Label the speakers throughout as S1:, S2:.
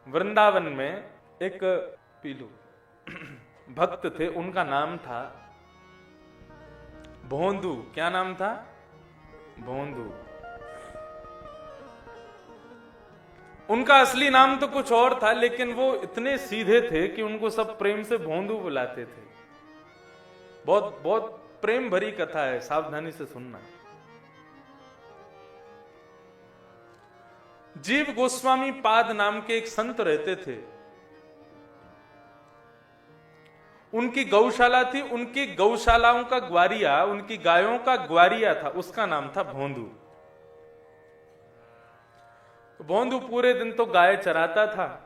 S1: वृंदावन में एक पीलू भक्त थे, उनका नाम था भोंदू। क्या नाम था? भोंदू। उनका असली नाम तो कुछ और था, लेकिन वो इतने सीधे थे कि उनको सब प्रेम से भोंदू बुलाते थे। बहुत बहुत प्रेम भरी कथा है, सावधानी से सुनना। जीव गोस्वामी पाद नाम के एक संत रहते थे। उनकी गौशाला थी, उनकी गौशालाओं का ग्वारिया, उनकी गायों का ग्वारिया था, उसका नाम था भोंदू। भोंदू पूरे दिन तो गाय चराता था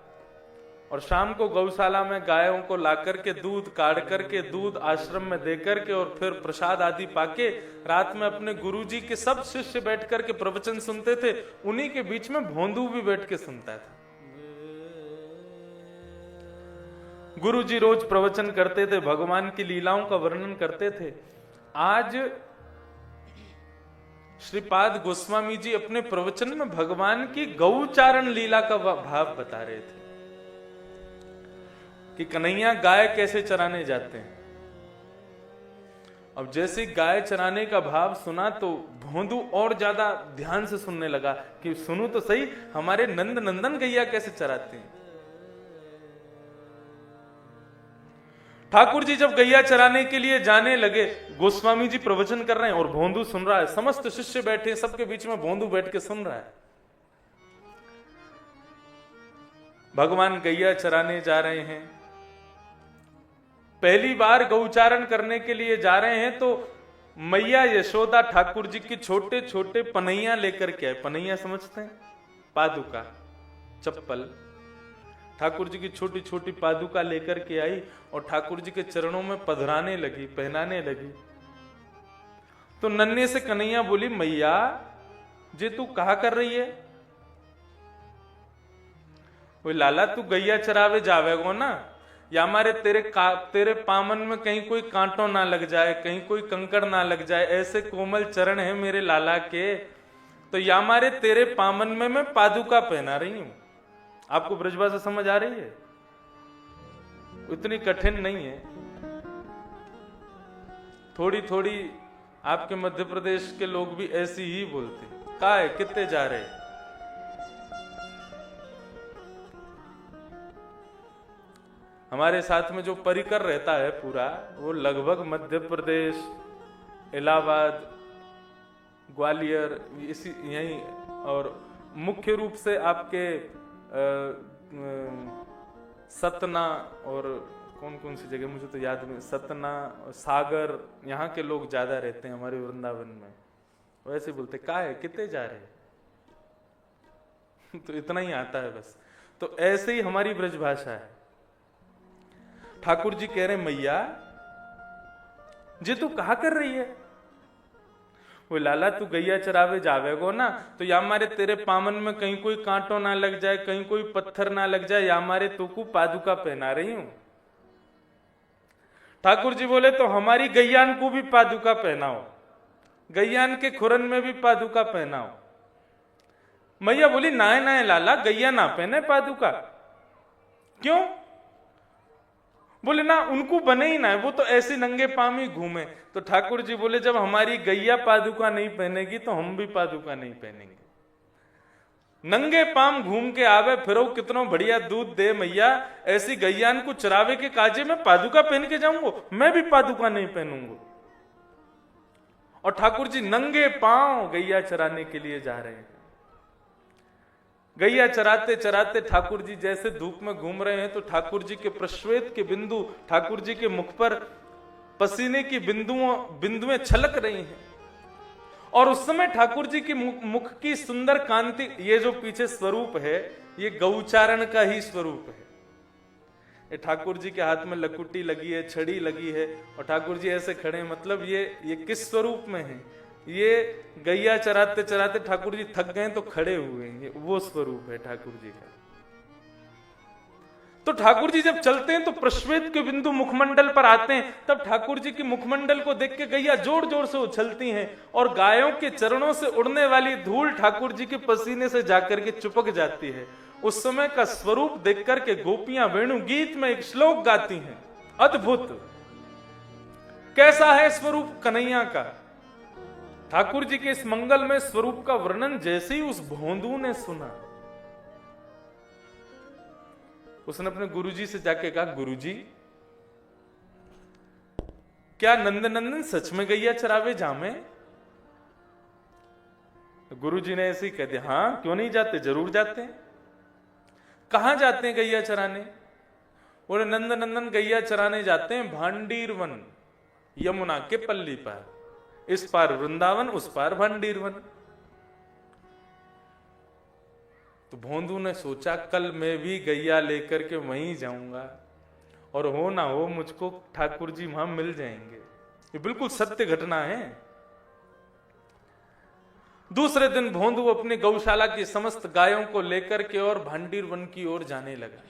S1: और शाम को गौशाला में गायों को लाकर के दूध काढ़ करके दूध आश्रम में देकर के और फिर प्रसाद आदि पाके रात में अपने गुरुजी के सब शिष्य बैठ करके प्रवचन सुनते थे। उन्हीं के बीच में भोंदू भी बैठ के सुनता था। गुरुजी रोज प्रवचन करते थे, भगवान की लीलाओं का वर्णन करते थे। आज श्रीपाद गोस्वामी जी अपने प्रवचन में भगवान की गौचारण लीला का भाव बता रहे थे कि कन्हैया गाय कैसे चराने जाते हैं। अब जैसे गाय चराने का भाव सुना तो भोंदू और ज्यादा ध्यान से सुनने लगा कि सुनू तो सही, हमारे नंद नंदन गैया कैसे चराते हैं। ठाकुर जी जब गैया चराने के लिए जाने लगे, गोस्वामी जी प्रवचन कर रहे हैं और भोंदू सुन रहा है। समस्त शिष्य बैठे, सबके बीच में भोंदू बैठ के सुन रहा है। भगवान गैया चराने जा रहे हैं, पहली बार गौचारण करने के लिए जा रहे हैं तो मैया यशोदा ठाकुर जी की छोटे छोटे पनैया लेकर के आए। पनैया समझते हैं? पादुका, चप्पल। ठाकुर जी की छोटी छोटी पादुका लेकर के आई और ठाकुर जी के चरणों में पधराने लगी, पहनाने लगी। तो नन्हे से कन्हैया बोली, मैया जे तू कहा कर रही है? वो लाला तू गैया चरावे जावेगो ना, या हमारे तेरे पामन में कहीं कोई कांटो ना लग जाए, कहीं कोई कंकड़ ना लग जाए, ऐसे कोमल चरण है मेरे लाला के, तो या हमारे तेरे पामन में मैं पादुका पहना रही हूं। आपको ब्रजभाषा समझ आ रही है? इतनी कठिन नहीं है। थोड़ी थोड़ी आपके मध्य प्रदेश के लोग भी ऐसी ही बोलते। कहा है कितने जा रहे? हमारे साथ में जो परिकर रहता है पूरा, वो लगभग मध्य प्रदेश, इलाहाबाद, ग्वालियर, इसी यही, और मुख्य रूप से आपके सतना और कौन कौन सी जगह मुझे तो याद नहीं, सतना, सागर, यहाँ के लोग ज्यादा रहते हैं हमारे वृंदावन में। वैसे बोलते का है कितने जा रहे तो इतना ही आता है बस। तो ऐसे ही हमारी ब्रजभाषा है। ठाकुर जी कह रहे मैया जी तू कहा कर रही है? वो लाला तू गैया चरावे जावेगो ना, तो या हमारे तेरे पामन में कहीं कोई कांटो ना लग जाए, कहीं कोई पत्थर ना लग जाए, या हमारे तुकू पादुका पहना रही हूं। ठाकुर जी बोले तो हमारी गैयान को भी पादुका पहनाओ, गैयान के खुरन में भी पादुका पहनाओ। मैया बोली नाय नाय लाला, गैया ना पहने पादुका। क्यों? बोले ना उनको बने ही ना, वो तो ऐसे नंगे पाम ही घूमे। तो ठाकुर जी बोले जब हमारी गैया पादुका नहीं पहनेगी तो हम भी पादुका नहीं पहनेंगे। नंगे पाम घूम के आवे फिरो, कितना बढ़िया दूध दे मैया, ऐसी गैयान को चरावे के काजे में पादुका पहन के जाऊंगा? मैं भी पादुका नहीं पहनूंगा। और ठाकुर जी नंगे पांव गैया चराने के लिए जा रहे हैं। गैया चराते चराते ठाकुर जी जैसे धूप में घूम रहे हैं तो ठाकुर जी के प्रश्वेत के बिंदु, ठाकुर जी के मुख पर पसीने की बिंदुएं छलक रही हैं। और उस समय ठाकुर जी की मुख की सुंदर कांति, ये जो पीछे स्वरूप है ये गौचारण का ही स्वरूप है। ये ठाकुर जी के हाथ में लकुटी लगी है, छड़ी लगी है और ठाकुर जी ऐसे खड़े हैं। मतलब ये किस स्वरूप में है? ये गैया चराते चराते ठाकुर जी थक गए तो खड़े हुए हैं, वो स्वरूप है ठाकुर जी का। तो ठाकुर जी जब चलते हैं तो प्रश्वेत के बिंदु मुखमंडल पर आते हैं, तब ठाकुर जी की मुखमंडल को देख के गैया जोर जोर से उछलती हैं और गायों के चरणों से उड़ने वाली धूल ठाकुर जी के पसीने से जाकर के चिपक जाती है उस समय का स्वरूप देख करके गोपियां वेणु गीत में एक श्लोक गाती हैं, अद्भुत। कैसा है स्वरूप कन्हैया का? ठाकुर जी के इस मंगल में स्वरूप का वर्णन जैसे ही उस भोंदू ने सुना, उसने अपने गुरुजी से जाके कहा, गुरुजी क्या नंदनंदन सच में गैया चरावे जामे? गुरुजी ने ऐसे ही कह दिया, हाँ क्यों नहीं जाते, जरूर जाते हैं। कहां जाते हैं गैया चराने? बोले नंदनंदन गैया चराने जाते हैं भांडीर वन, यमुना के पल्ली पार, इस पार वृंदावन उस पार भांडीर वन। तो भोंदू ने सोचा कल मैं भी गैया लेकर के वहीं जाऊंगा और हो ना हो मुझको ठाकुर जी वहां मिल जाएंगे। ये बिल्कुल सत्य घटना है। दूसरे दिन भोंदू अपनी गौशाला की समस्त गायों को लेकर के और भांडीर वन की ओर जाने लगा।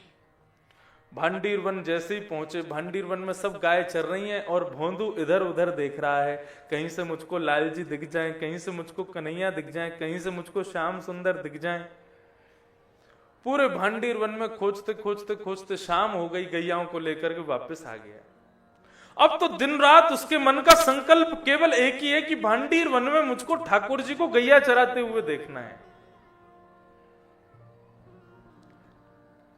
S1: भांडीर वन जैसे ही पहुंचे, भांडीर वन में सब गाय चर रही हैं और भोंदू इधर उधर देख रहा है, कहीं से मुझको लाल जी दिख जाए, कहीं से मुझको कन्हैया दिख जाए, कहीं से मुझको श्याम सुंदर दिख जाए। पूरे भांडीर वन में खोजते खोजते खोजते शाम हो गई, गैयाओं को लेकर के वापस आ गया। अब तो दिन रात उसके मन का संकल्प केवल एक ही है कि भांडीर वन में मुझको ठाकुर जी को गैया चराते हुए देखना है।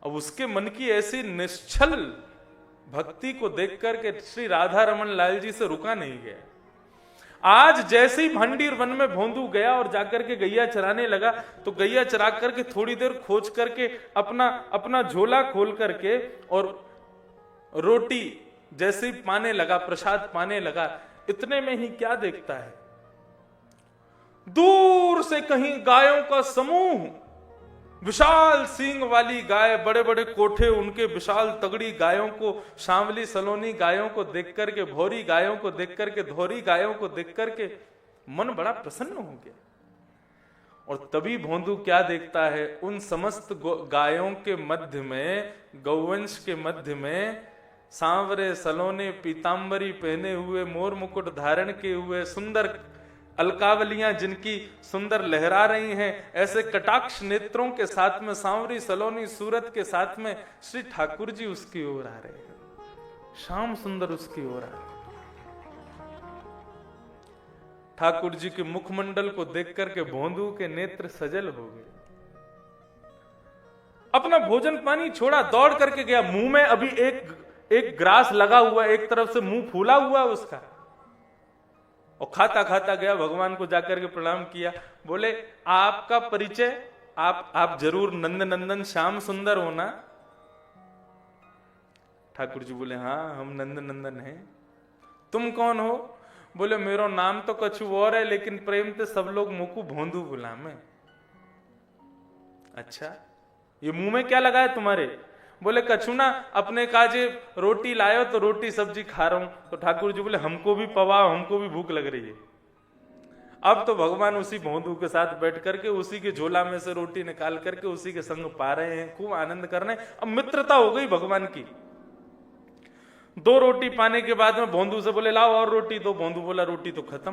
S1: अब उसके मन की ऐसी निश्चल भक्ति को देख करके श्री राधा रमन लाल जी से रुका नहीं गया। आज जैसे ही भांडीर वन में भोंदू गया और जाकर के गैया चराने लगा, तो गैया चरा करके थोड़ी देर खोज करके अपना झोला खोल करके और रोटी जैसे ही पाने लगा, प्रसाद पाने लगा। इतने में ही क्या देखता है, दूर से कहीं गायों का समूह, विशाल सींग वाली गाय, बड़े बड़े कोठे उनके, विशाल तगड़ी गायों को, सांवली सलोनी गायों को देख करके, भौरी गायों को देख करके, धोरी गायों को देख करके मन बड़ा प्रसन्न हो गया। और तभी भोंदू क्या देखता है, उन समस्त गायों के मध्य में, गौवंश के मध्य में, सांवरे सलोने पीतांबरी पहने हुए, मोर मुकुट धारण किए हुए, सुंदर अलकावलियां जिनकी सुंदर लहरा रही हैं, ऐसे कटाक्ष नेत्रों के साथ में, सांवरी सलोनी सूरत के साथ में श्री ठाकुर जी उसकी ओर आ रहे हैं, श्याम सुंदर उसकी ओर आ रहे हैं। ठाकुर जी के मुखमंडल को देख करके भोंदू के नेत्र सजल हो गए। अपना भोजन पानी छोड़ा, दौड़ करके गया। मुंह में अभी एक ग्रास लगा हुआ, एक तरफ से मुंह फूला हुआ उसका, और खाता खाता गया, भगवान को जाकर के प्रणाम किया। बोले आपका परिचय, आप जरूर नंदनंदन श्याम सुंदर हो ना? ठाकुर जी बोले हाँ हम नंदनंदन हैं। तुम कौन हो? बोले मेरो नाम तो कछु और है, लेकिन प्रेम से सब लोग मुकु भोंदू बुलावे। अच्छा, ये मुंह में क्या लगा है तुम्हारे? बोले कछु ना, अपने काजे रोटी लायो तो रोटी सब्जी खा रहा हूं। तो ठाकुर जी बोले हमको भी पवाओ, हमको भी भूख लग रही है। अब तो भगवान उसी भोंदू के साथ बैठ करके उसी के झोला में से रोटी निकाल करके उसी के संग पा रहे हैं, खूब आनंद कर रहे हैं। अब मित्रता हो गई भगवान की। 2 रोटी पाने के बाद में भोंदू से बोले लाओ और रोटी दो। भोंदू बोला रोटी तो खत्म।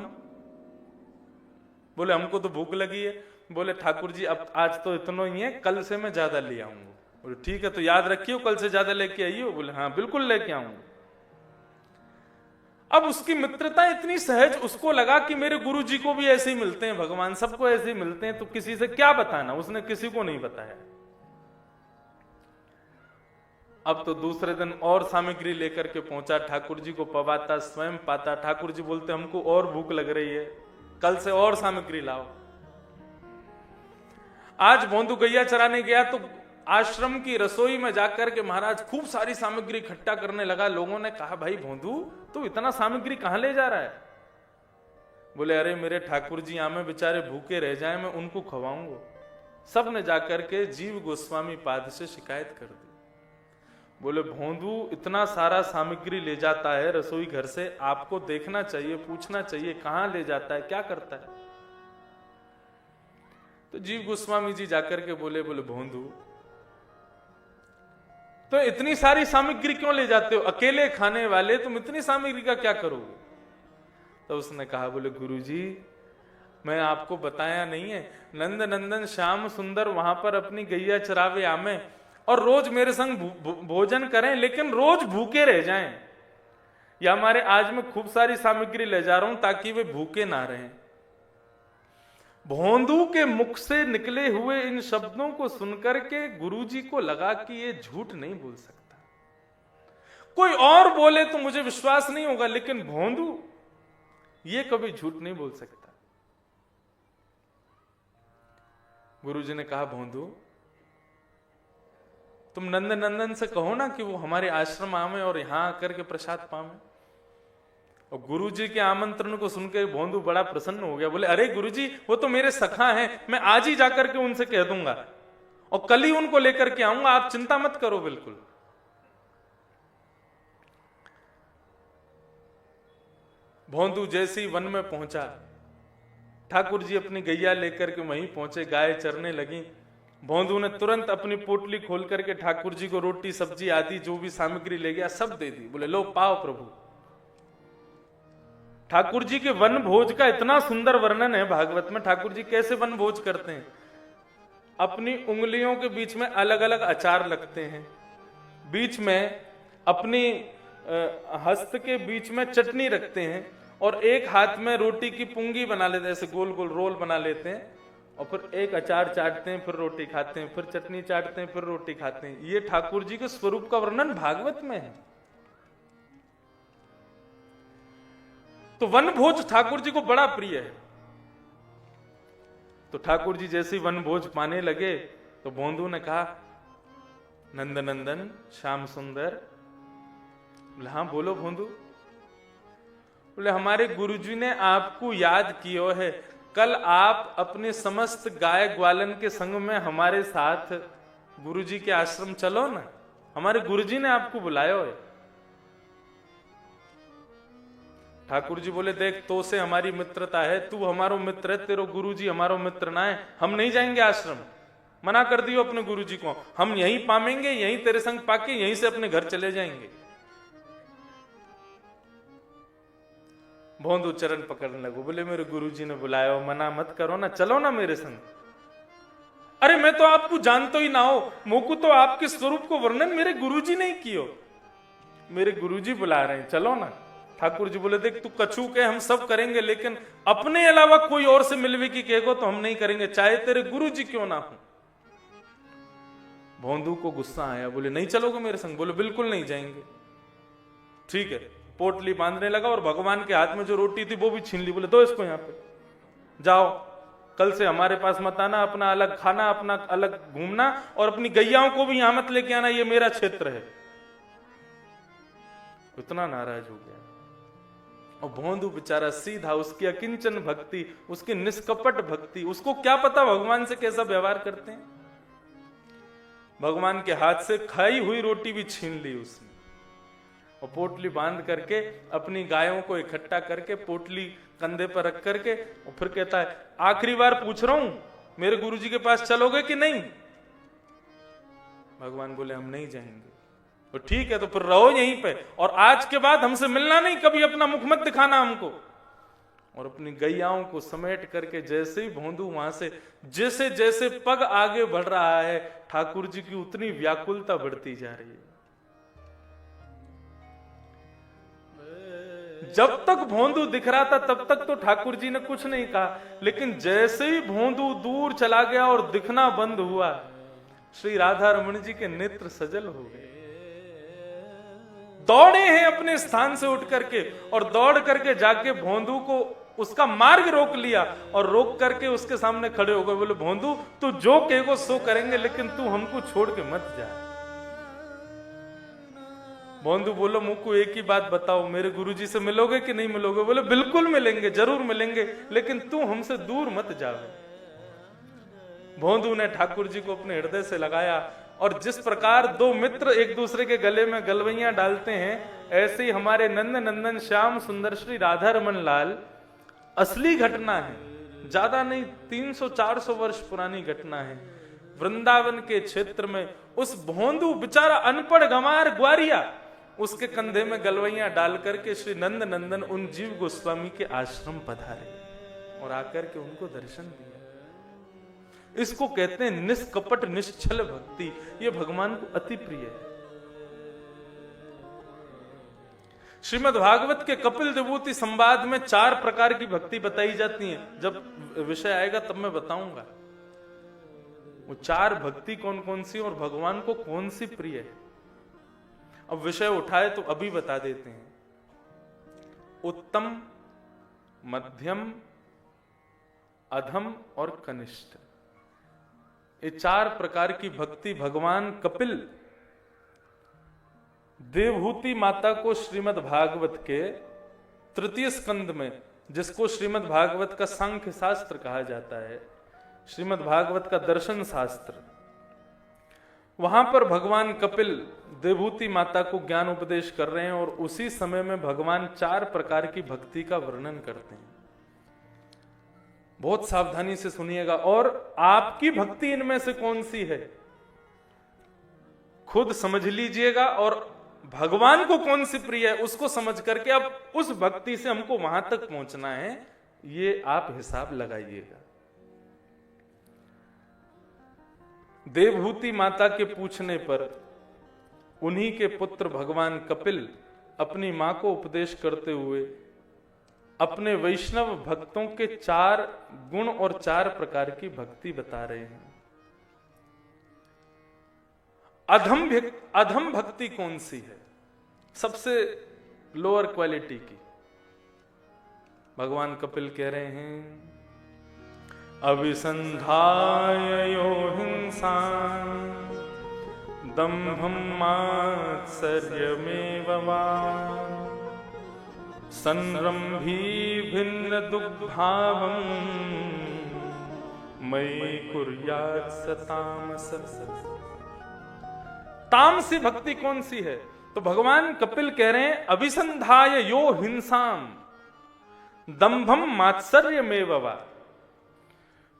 S1: बोले हमको तो भूख लगी है। बोले ठाकुर जी अब आज तो इतना ही है, कल से मैं ज्यादा ले आऊंगा। बोले ठीक है, तो याद रखियो कल से ज्यादा लेके आइयो। बोले हाँ बिल्कुल लेके आऊंगा। अब उसकी मित्रता इतनी सहज, उसको लगा कि मेरे गुरु जी को भी ऐसे ही मिलते हैं भगवान, सबको ऐसे ही मिलते हैं, तो किसी से क्या बताना। उसने किसी को नहीं बताया। अब तो दूसरे दिन और सामग्री लेकर के पहुंचा, ठाकुर जी को पवाता, स्वयं पाता। ठाकुर जी बोलते हमको और भूख लग रही है, कल से और सामग्री लाओ। आज भोंदू गैया चराने गया तो आश्रम की रसोई में जाकर के महाराज खूब सारी सामग्री इकट्ठा करने लगा। लोगों ने कहा भाई भोंदू तू इतना सामग्री कहां ले जा रहा है? बोले अरे मेरे ठाकुर जी आमे बेचारे भूखे रह जाए, मैं उनको खवाऊंगा। सब ने जाकर के जीव गोस्वामी पाद से शिकायत कर दी। बोले भोंदू इतना सारा सामग्री ले जाता है रसोई घर से, आपको देखना चाहिए, पूछना चाहिए कहां ले जाता है, क्या करता है। तो जीव गोस्वामी जी जाकर के बोले भोंदू तो इतनी सारी सामग्री क्यों ले जाते हो? अकेले खाने वाले तुम इतनी सामग्री का क्या करोगे? तो उसने कहा बोले गुरुजी मैं आपको बताया नहीं है, नंद नंदन श्याम सुंदर वहां पर अपनी गैया चरावे आमे और रोज मेरे संग भोजन करें, लेकिन रोज भूखे रह जाएं। या हमारे आज मैं खूब सारी सामग्री ले जा रहा हूं ताकि वे भूखे ना रहें। भोंदू के मुख से निकले हुए इन शब्दों को सुनकर के गुरुजी को लगा कि ये झूठ नहीं बोल सकता। कोई और बोले तो मुझे विश्वास नहीं होगा, लेकिन भोंदू ये कभी झूठ नहीं बोल सकता। गुरुजी ने कहा, भोंदू तुम नंद नंदन से कहो ना कि वो हमारे आश्रम आवे और यहां आकर के प्रसाद पावे। और गुरुजी के आमंत्रण को सुनकर भोंदू बड़ा प्रसन्न हो गया। बोले, अरे गुरुजी, वो तो मेरे सखा हैं, मैं आज ही जाकर के उनसे कह दूंगा और कल ही उनको लेकर के आऊंगा, आप चिंता मत करो। बिल्कुल। भोंदू जैसे ही वन में पहुंचा, ठाकुर जी अपनी गैया लेकर के वहीं पहुंचे, गाय चरने लगी। भोंदू ने तुरंत अपनी पोटली खोल करके ठाकुर जी को रोटी सब्जी आदि जो भी सामग्री ले गया सब दे दी। बोले, लो पाओ प्रभु। ठाकुर जी के वन भोज का इतना सुंदर वर्णन है भागवत में। ठाकुर जी कैसे वन भोज करते हैं, अपनी उंगलियों के बीच में अलग अलग अचार लगते हैं, बीच में अपनी हस्त के बीच में चटनी रखते हैं और एक हाथ में रोटी की पुंगी बना लेते हैं, ऐसे गोल गोल रोल बना लेते हैं और फिर एक अचार चाटते हैं, फिर रोटी खाते हैं, फिर चटनी चाटते हैं, फिर रोटी खाते हैं। ये ठाकुर जी के स्वरूप का वर्णन भागवत में है। तो वन भोज ठाकुर जी को बड़ा प्रिय है। तो ठाकुर जी जैसे ही वन भोज पाने लगे तो भोंदू ने कहा, नंद नंदन श्याम सुंदर। बोले, हाँ बोलो भोंदू। बोले, हमारे गुरुजी ने आपको याद किया है, कल आप अपने समस्त गाय ग्वालन के संग में हमारे साथ गुरुजी के आश्रम चलो ना, हमारे गुरुजी ने आपको बुलाया है। ठाकुर जी बोले, देख तो से हमारी मित्रता है, तू हमारो मित्र है, तेरो गुरुजी हमारो मित्र ना है, हम नहीं जाएंगे आश्रम। मना कर दियो अपने गुरुजी को, हम यहीं पामेंगे, यहीं तेरे संग पाके यहीं से अपने घर चले जाएंगे। भोंदू चरण पकड़ने लगो। बोले, मेरे गुरुजी ने बुलाया, मना मत करो ना, चलो ना मेरे संग। अरे मैं तो आपको जानतो ही ना हो, मोकू तो आपके स्वरूप को वर्णन मेरे गुरुजी ने कियो, मेरे गुरुजी बुला रहे हैं, चलो ना। ठाकुर जी बोले, देख तू कछू के हम सब करेंगे, लेकिन अपने अलावा कोई और से मिलवे की कहेगो तो हम नहीं करेंगे, चाहे तेरे गुरुजी क्यों ना हो। भोंदू को गुस्सा आया। बोले, नहीं चलोगे मेरे संग? बोले, बिल्कुल नहीं जाएंगे। ठीक है, पोटली बांधने लगा और भगवान के हाथ में जो रोटी थी वो भी छीन ली। बोले, दो इसको यहाँ पे, जाओ कल से हमारे पास मत आना, अपना अलग खाना, अपना अलग घूमना और अपनी गैयाओं को भी यहां मत लेके आना, ये मेरा क्षेत्र है। इतना नाराज हो गया। और भोंदू बेचारा सीधा, उसकी अकिंचन भक्ति, उसकी निष्कपट भक्ति, उसको क्या पता भगवान से कैसा व्यवहार करते हैं। भगवान के हाथ से खाई हुई रोटी भी छीन ली उसने और पोटली बांध करके अपनी गायों को इकट्ठा करके पोटली कंधे पर रख करके और फिर कहता है, आखिरी बार पूछ रहा हूं, मेरे गुरुजी के पास चलोगे कि नहीं? भगवान बोले, हम नहीं जाएंगे। तो ठीक है, तो फिर रहो यहीं पे और आज के बाद हमसे मिलना नहीं, कभी अपना मुख मत दिखाना हमको। और अपनी गैयाओं को समेट करके जैसे ही भोंदू वहां से जैसे जैसे पग आगे बढ़ रहा है, ठाकुर जी की उतनी व्याकुलता बढ़ती जा रही है। जब तक भोंदू दिख रहा था तब तक तो ठाकुर जी ने कुछ नहीं कहा, लेकिन जैसे ही भोंदू दूर चला गया और दिखना बंद हुआ, श्री राधा रमण जी के नेत्र सजल हो गए। दौड़े हैं अपने स्थान से उठ करके और दौड़ करके जाके भोंदू को उसका मार्ग रोक लिया और रोक करके उसके सामने खड़े हो गए। बोले, भोंदू तू जो कहेगो सो करेंगे, लेकिन तू हमको छोड़ के मत जा। भोंदू बोलो, मुझको एक ही बात बताओ, मेरे गुरुजी से मिलोगे कि नहीं मिलोगे? बोले, बिल्कुल मिलेंगे, जरूर मिलेंगे, लेकिन तू हमसे दूर मत जावे। भोंदू ने ठाकुर जी को अपने हृदय से लगाया और जिस प्रकार दो मित्र एक दूसरे के गले में गलवैया डालते हैं, ऐसे ही हमारे नंद नंदन श्याम सुंदर श्री राधा रमन लाल, असली घटना है, ज्यादा नहीं, 300-400 वर्ष पुरानी घटना है। वृंदावन के क्षेत्र में उस भोंदू बेचारा अनपढ़ गंवार ग्वारिया, उसके कंधे में गलवैया डाल करके श्री नंद नंदन उन जीव गोस्वामी के आश्रम पधारे। और आकर के उनको दर्शन दिया। इसको कहते हैं निष्कपट निश्चल भक्ति। ये भगवान को अति प्रिय है। श्रीमद् भागवत के कपिल विभूति संवाद में 4 प्रकार की भक्ति बताई जाती है। जब विषय आएगा तब मैं बताऊंगा वो 4 भक्ति कौन कौन सी और भगवान को कौन सी प्रिय है। अब विषय उठाए तो अभी बता देते हैं। उत्तम, मध्यम, अधम और कनिष्ठ, ये 4 प्रकार की भक्ति भगवान कपिल देवहूति माता को श्रीमद् भागवत के 3 स्कंद में, जिसको श्रीमद् भागवत का सांख्य शास्त्र कहा जाता है, श्रीमद् भागवत का दर्शन शास्त्र, वहां पर भगवान कपिल देवहूति माता को ज्ञान उपदेश कर रहे हैं और उसी समय में भगवान 4 प्रकार की भक्ति का वर्णन करते हैं। बहुत सावधानी से सुनिएगा। और आपकी भक्ति इनमें से कौन सी है खुद समझ लीजिएगा, और भगवान को कौन सी प्रिय है उसको समझ करके अब उस भक्ति से हमको वहां तक पहुंचना है, ये आप हिसाब लगाइएगा। देवहूति माता के पूछने पर उन्हीं के पुत्र भगवान कपिल अपनी मां को उपदेश करते हुए अपने वैष्णव भक्तों के 4 गुण और 4 प्रकार की भक्ति बता रहे हैं। अधम भक्ति कौन सी है? सबसे लोअर क्वालिटी की। भगवान कपिल कह रहे हैं, अभिसंधाय यो हिंसा दंभं मात्सर्यमेव वा संरंभी भिन्न दुग्भावं मयि कुर्यात् सतामस। तामसी भक्ति कौन सी है? तो भगवान कपिल कह रहे हैं, अभिसंधाय यो हिंसाम दंभम मात्सर्यमेव वा।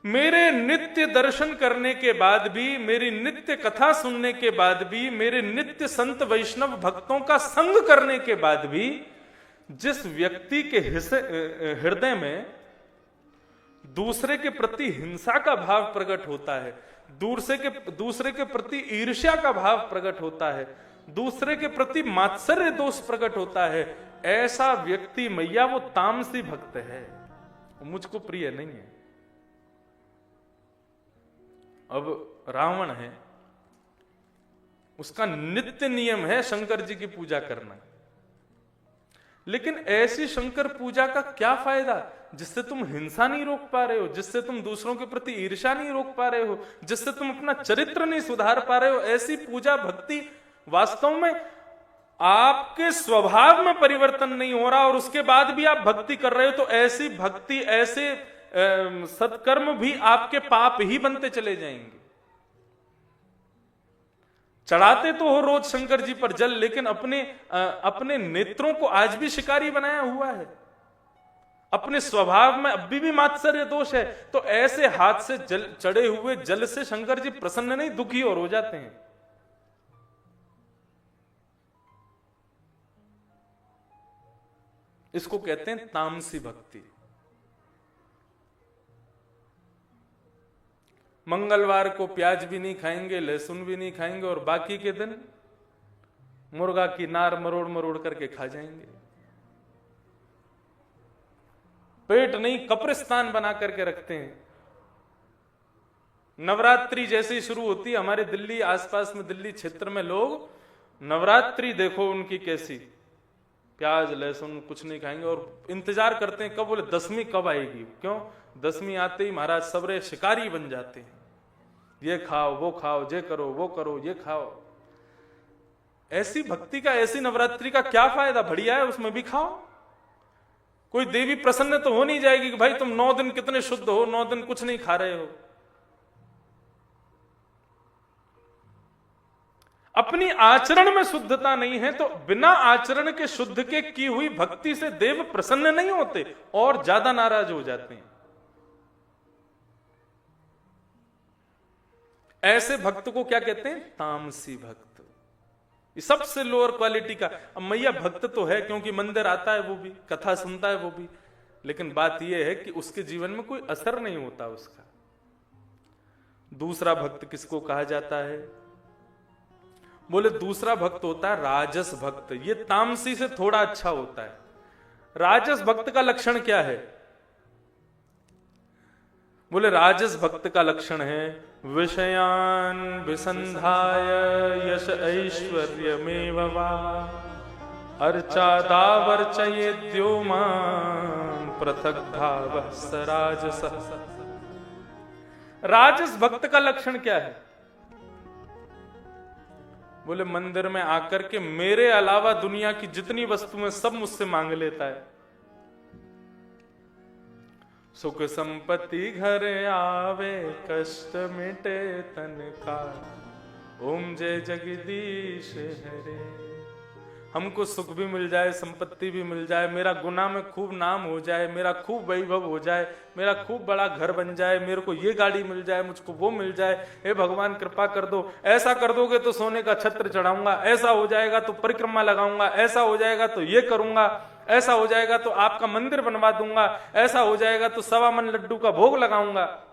S1: मेरे नित्य दर्शन करने के बाद भी, मेरी नित्य कथा सुनने के बाद भी, मेरे नित्य संत वैष्णव भक्तों का संग करने के बाद भी जिस व्यक्ति के हृदय में दूसरे के प्रति हिंसा का भाव प्रकट होता है, दूसरे के प्रति ईर्ष्या का भाव प्रकट होता है, दूसरे के प्रति मात्सर्य दोष प्रकट होता है, ऐसा व्यक्ति मैया वो तामसी भक्त है, मुझको प्रिय नहीं है। अब रावण है, उसका नित्य नियम है शंकर जी की पूजा करना, लेकिन ऐसी शंकर पूजा का क्या फायदा जिससे तुम हिंसा नहीं रोक पा रहे हो, जिससे तुम दूसरों के प्रति ईर्ष्या नहीं रोक पा रहे हो, जिससे तुम अपना चरित्र नहीं सुधार पा रहे हो। ऐसी पूजा भक्ति वास्तव में आपके स्वभाव में परिवर्तन नहीं हो रहा और उसके बाद भी आप भक्ति कर रहे हो, तो ऐसी भक्ति, ऐसे सत्कर्म भी आपके पाप ही बनते चले जाएंगे। चढ़ाते तो हो रोज शंकर जी पर जल, लेकिन अपने नेत्रों को आज भी शिकारी बनाया हुआ है, अपने स्वभाव में अभी भी मात्सर्य दोष है। तो ऐसे हाथ से चढ़े हुए जल से शंकर जी प्रसन्न नहीं, दुखी और हो जाते हैं। इसको कहते हैं तामसी भक्ति। मंगलवार को प्याज भी नहीं खाएंगे, लहसुन भी नहीं खाएंगे, और बाकी के दिन मुर्गा की नार मरोड़ मरोड़ करके खा जाएंगे। पेट नहीं, कब्रिस्तान बना करके रखते हैं। नवरात्रि जैसे ही शुरू होती है, हमारे दिल्ली आसपास में, दिल्ली क्षेत्र में लोग नवरात्रि देखो उनकी कैसी, प्याज लहसुन कुछ नहीं खाएंगे और इंतजार करते हैं कब बोले दसवीं कब आएगी। क्यों? दसवीं आते ही महाराज सबरे शिकारी बन जाते हैं, ये खाओ वो खाओ, ये करो वो करो, ये खाओ। ऐसी भक्ति का, ऐसी नवरात्रि का क्या फायदा? बढ़िया है, उसमें भी खाओ। कोई देवी प्रसन्न तो हो नहीं जाएगी कि भाई तुम 9 दिन कितने शुद्ध हो, 9 दिन कुछ नहीं खा रहे हो। अपनी आचरण में शुद्धता नहीं है तो बिना आचरण के शुद्ध के की हुई भक्ति से देव प्रसन्न नहीं होते और ज्यादा नाराज हो जाते हैं। ऐसे भक्त को क्या कहते हैं? तामसी भक्त। ये सबसे लोअर क्वालिटी का। अब मैया भक्त तो है क्योंकि मंदिर आता है वो भी, कथा सुनता है वो भी, लेकिन बात यह है कि उसके जीवन में कोई असर नहीं होता उसका। दूसरा भक्त किसको कहा जाता है? बोले दूसरा भक्त होता है राजस भक्त। ये तामसी से थोड़ा अच्छा होता है। राजस भक्त का लक्षण क्या है? बोले राजस भक्त का लक्षण है विषयान विसंधाय यश ऐश्वर्यमेव वा अर्चादावर्चयेद्यो मां पृथक् भावः स राजसः। राजस भक्त का लक्षण क्या है? बोले मंदिर में आकर के मेरे अलावा दुनिया की जितनी वस्तुएं सब मुझसे मांग लेता है। सुख संपत्ति घर आवे कष्ट मिटे तन का ओम जय जगदीश हरे। हमको सुख भी मिल जाए, संपत्ति भी मिल जाए, मेरा गुनाह में खूब नाम हो जाए, मेरा खूब वैभव हो जाए, मेरा खूब बड़ा घर बन जाए, मेरे को ये गाड़ी मिल जाए, मुझको वो मिल जाए, हे भगवान कृपा कर दो, ऐसा कर दोगे तो सोने का छत्र चढ़ाऊंगा, ऐसा हो जाएगा तो परिक्रमा लगाऊंगा, ऐसा हो जाएगा तो ये करूंगा, ऐसा हो जाएगा तो आपका मंदिर बनवा दूंगा, ऐसा हो जाएगा तो 1.25 मन लड्डू का भोग लगाऊंगा।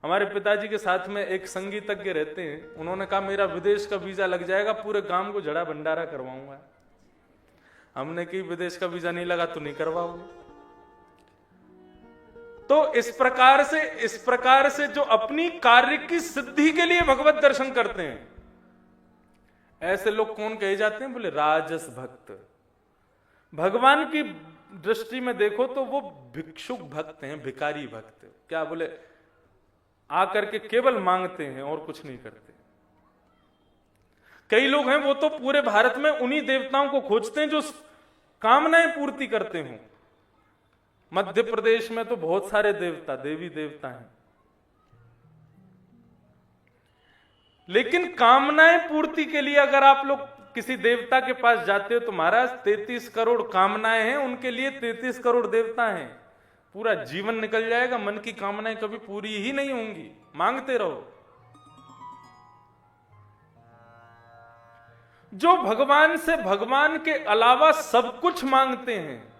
S1: हमारे पिताजी के साथ में एक संगीतज्ञ रहते हैं, उन्होंने कहा मेरा विदेश का वीजा लग जाएगा, पूरे गांव को जड़ा भंडारा करवाऊंगा। हमने कहा विदेश का वीजा नहीं लगा तो नहीं करवाओगे। तो इस प्रकार से जो अपनी कार्य की सिद्धि के लिए भगवत दर्शन करते हैं, ऐसे लोग कौन कहे जाते हैं? बोले राजस भक्त। भगवान की दृष्टि में देखो तो वो भिक्षुक भक्त हैं, भिखारी भक्त। क्या बोले? आकर के केवल मांगते हैं और कुछ नहीं करते। कई लोग हैं वो तो पूरे भारत में उन्हीं देवताओं को खोजते हैं जो कामनाएं पूर्ति करते हों। मध्य प्रदेश में तो बहुत सारे देवता, देवी देवता हैं, लेकिन कामनाएं पूर्ति के लिए अगर आप लोग किसी देवता के पास जाते हो तो महाराज 33 करोड़ कामनाएं हैं, उनके लिए 33 करोड़ देवता हैं। पूरा जीवन निकल जाएगा, मन की कामनाएं कभी पूरी ही नहीं होंगी। मांगते रहो। जो भगवान से भगवान के अलावा सब कुछ मांगते हैं,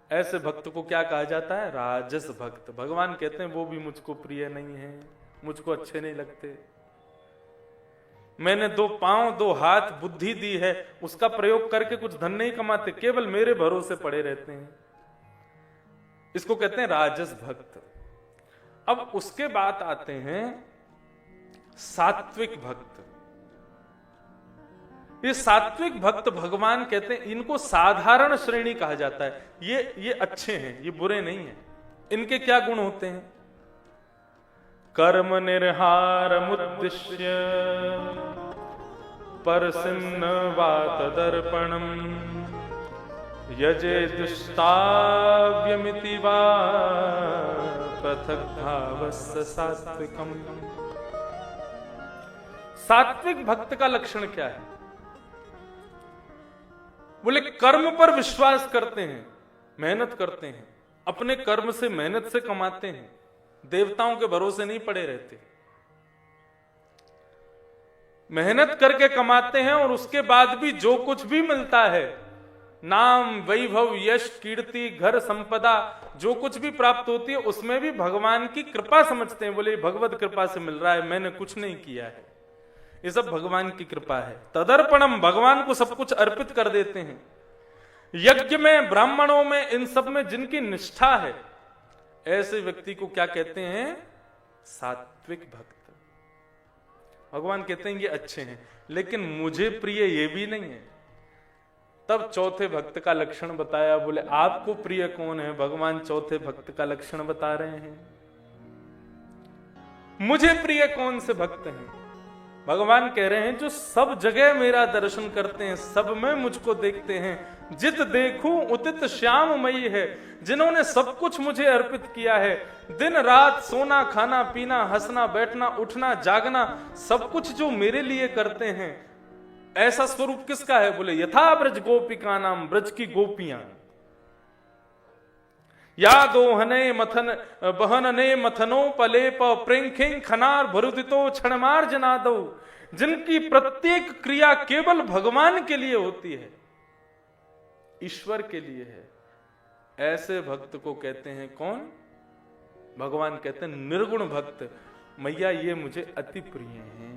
S1: ऐसे भक्त को क्या कहा जाता है? राजस भक्त। भगवान कहते हैं वो भी मुझको प्रिय नहीं है, मुझको अच्छे नहीं लगते। मैंने 2 पांव 2 हाथ बुद्धि दी है, उसका प्रयोग करके कुछ धन नहीं कमाते, केवल मेरे भरोसे पड़े रहते हैं। इसको कहते हैं राजस भक्त। अब उसके बाद आते हैं सात्विक भक्त। ये सात्विक भक्त भगवान कहते हैं इनको साधारण श्रेणी कहा जाता है। ये अच्छे हैं, ये बुरे नहीं हैं। इनके क्या गुण होते हैं? कर्म निर्हारमुद्दिश्य परसिन्न वात दर्पणम यजे दुष्टाव्यमिति वा पृथक् भावस्य सात्विकम्। सात्विक भक्त का लक्षण क्या है? बोले कर्म पर विश्वास करते हैं, मेहनत करते हैं, अपने कर्म से मेहनत से कमाते हैं, देवताओं के भरोसे नहीं पड़े रहते। मेहनत करके कमाते हैं और उसके बाद भी जो कुछ भी मिलता है, नाम वैभव यश कीर्ति घर संपदा, जो कुछ भी प्राप्त होती है उसमें भी भगवान की कृपा समझते हैं। बोले भगवत कृपा से मिल रहा है, मैंने कुछ नहीं किया है, ये सब भगवान की कृपा है। तदर्पणम, भगवान को सब कुछ अर्पित कर देते हैं। यज्ञ में, ब्राह्मणों में, इन सब में जिनकी निष्ठा है, ऐसे व्यक्ति को क्या कहते हैं? सात्विक भक्त। भगवान कहते हैं ये अच्छे हैं, लेकिन मुझे प्रिय ये भी नहीं है। तब चौथे भक्त का लक्षण बताया। बोले आपको प्रिय कौन है? भगवान चौथे भक्त का लक्षण बता रहे हैं। मुझे प्रिय कौन से भक्त हैं? भगवान कह रहे हैं जो सब जगह मेरा दर्शन करते हैं, सब में मुझको देखते हैं। जित देखूं उतित श्याममयी है, जिन्होंने सब कुछ मुझे अर्पित किया है। दिन रात सोना खाना पीना, हंसना बैठना उठना जागना, सब कुछ जो मेरे लिए करते हैं, ऐसा स्वरूप किसका है? बोले यथा ब्रज गोपिका नाम, ब्रज की गोपियां। या दोहने मथन बहनने मथनो पलेप प्रेंखें खनार भरुदितो क्षणमार जनादो, जिनकी प्रत्येक क्रिया केवल भगवान के लिए होती है। ईश्वर के लिए है। ऐसे भक्त को कहते हैं कौन? भगवान कहते हैं निर्गुण भक्त। मैया ये मुझे अति प्रिय हैं।